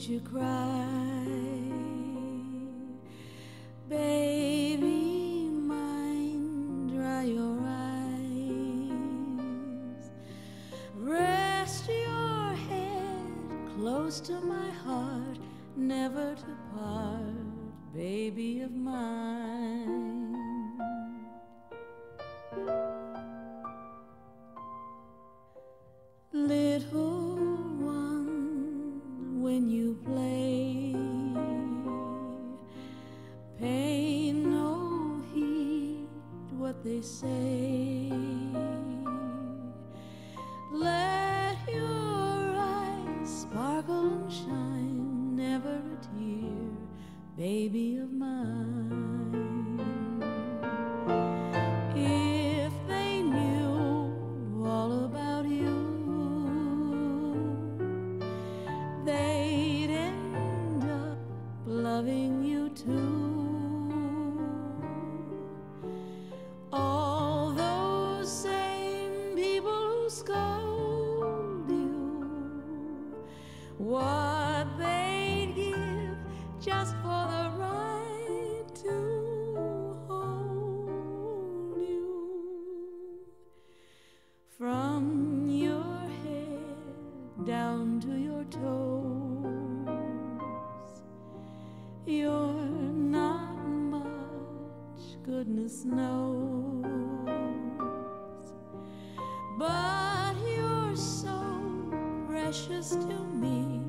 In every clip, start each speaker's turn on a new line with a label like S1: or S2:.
S1: you cry. Baby mine, dry your eyes. Rest your head close to my heart, never to part, baby of mine. Little one, when you play, pay no heed what they say. Let your eyes sparkle and shine, never a tear, baby of mine. If they knew all about you, they'd end up loving you too. All those same people who scold you, what they'd give just for the right to hold you. From your head down to your toes, you're not much, goodness knows, but you're so precious to me,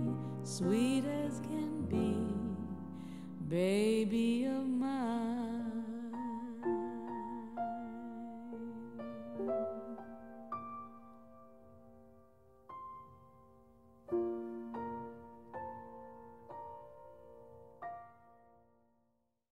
S1: sweet as can be, baby of mine.